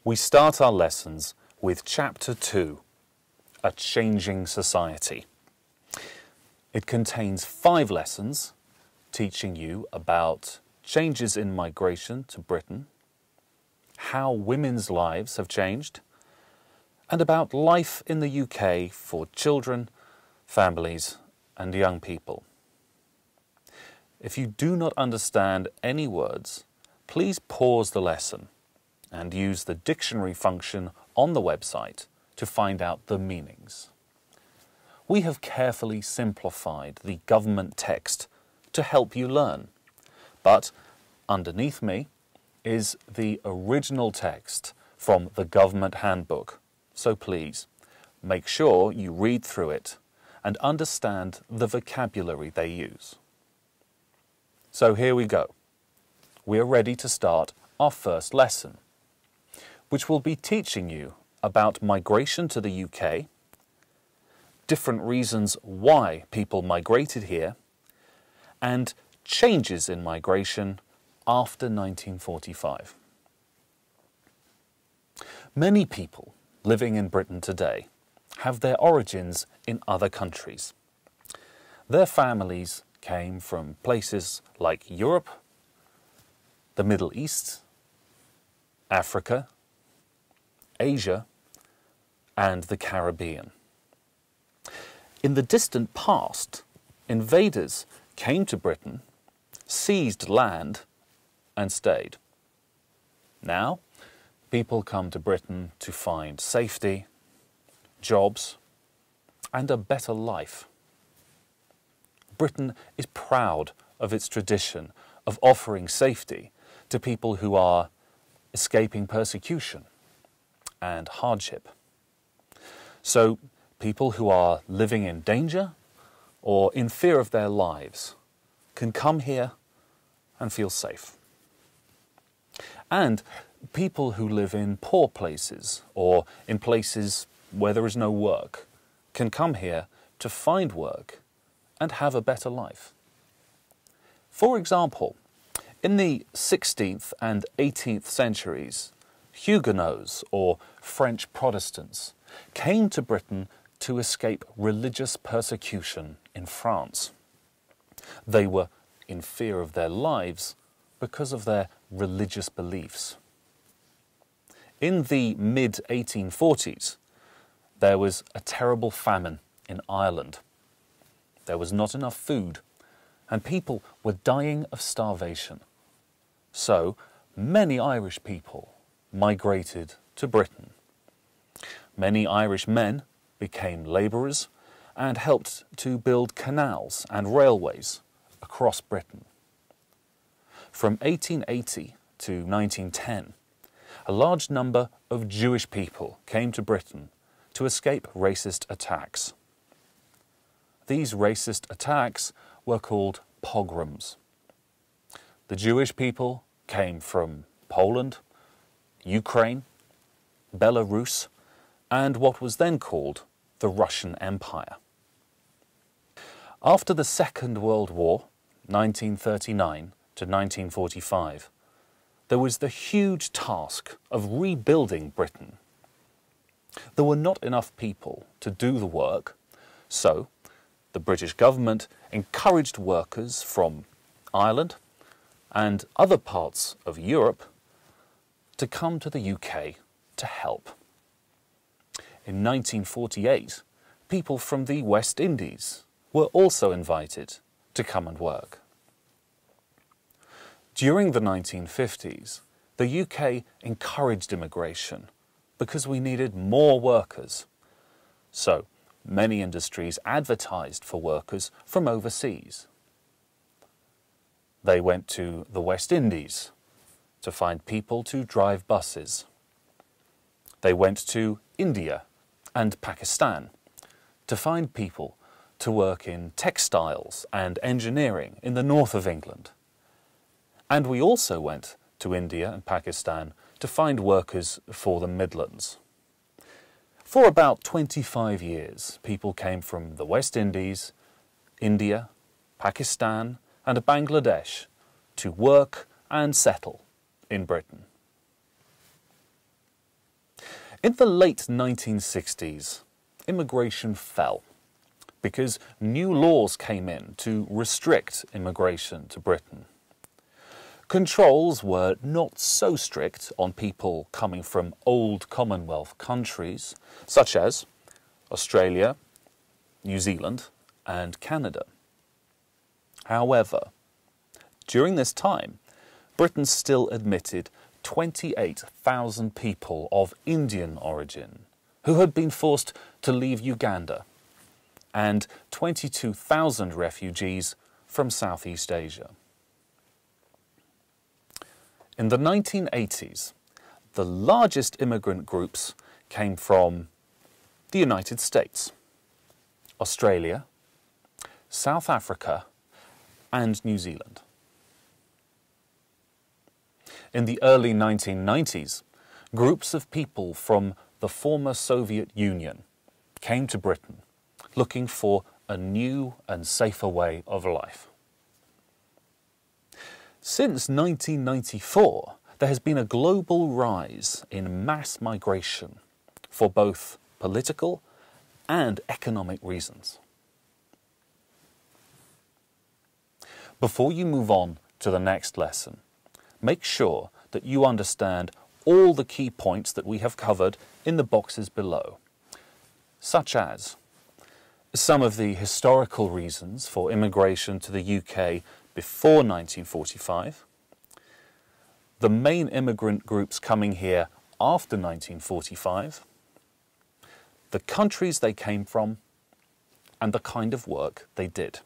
We start our lessons with Chapter 2, A Changing Society. It contains 5 lessons teaching you about changes in migration to Britain, how women's lives have changed, and about life in the UK for children, families, and young people. If you do not understand any words, please pause the lesson and use the dictionary function on the website to find out the meanings. We have carefully simplified the government text to help you learn, but underneath me is the original text from the government handbook, so please make sure you read through it and understand the vocabulary they use. So here we go. We are ready to start our first lesson, which will be teaching you about migration to the UK, different reasons why people migrated here, and changes in migration after 1945. Many people living in Britain today have their origins in other countries. Their families came from places like Europe, the Middle East, Africa, Asia, and the Caribbean. In the distant past, invaders came to Britain, seized land, and stayed. Now, people come to Britain to find safety, jobs, and a better life. Britain is proud of its tradition of offering safety to people who are escaping persecution and hardship. So people who are living in danger or in fear of their lives can come here and feel safe. And people who live in poor places or in places where there is no work can come here to find work and have a better life. For example, in the 16th and 18th centuries, Huguenots, or French Protestants, came to Britain to escape religious persecution in France. They were in fear of their lives because of their religious beliefs. In the mid-1840s, there was a terrible famine in Ireland. There was not enough food, and people were dying of starvation. So many Irish people migrated to Britain. Many Irish men became labourers and helped to build canals and railways across Britain. From 1880 to 1910, a large number of Jewish people came to Britain to escape racist attacks. These racist attacks were called pogroms. The Jewish people came from Poland, Ukraine, Belarus, and what was then called the Russian Empire. After the Second World War, 1939 to 1945, there was the huge task of rebuilding Britain. There were not enough people to do the work, so the British government encouraged workers from Ireland and other parts of Europe to come to the UK to help. In 1948, people from the West Indies were also invited to come and work. During the 1950s, the UK encouraged immigration because we needed more workers. So many industries advertised for workers from overseas. They went to the West Indies to find people to drive buses. They went to India and Pakistan to find people to work in textiles and engineering in the north of England. And we also went to India and Pakistan to find workers for the Midlands. For about 25 years, people came from the West Indies, India, Pakistan, and Bangladesh to work and settle in Britain. In the late 1960s, immigration fell because new laws came in to restrict immigration to Britain. Controls were not so strict on people coming from old Commonwealth countries, such as Australia, New Zealand, and Canada. However, during this time, Britain still admitted 28,000 people of Indian origin who had been forced to leave Uganda, and 22,000 refugees from Southeast Asia. In the 1980s, the largest immigrant groups came from the United States, Australia, South Africa, and New Zealand. In the early 1990s, groups of people from the former Soviet Union came to Britain looking for a new and safer way of life. Since 1994, there has been a global rise in mass migration for both political and economic reasons. Before you move on to the next lesson, make sure that you understand all the key points that we have covered in the boxes below, such as some of the historical reasons for immigration to the UK before 1945, the main immigrant groups coming here after 1945, the countries they came from, and the kind of work they did.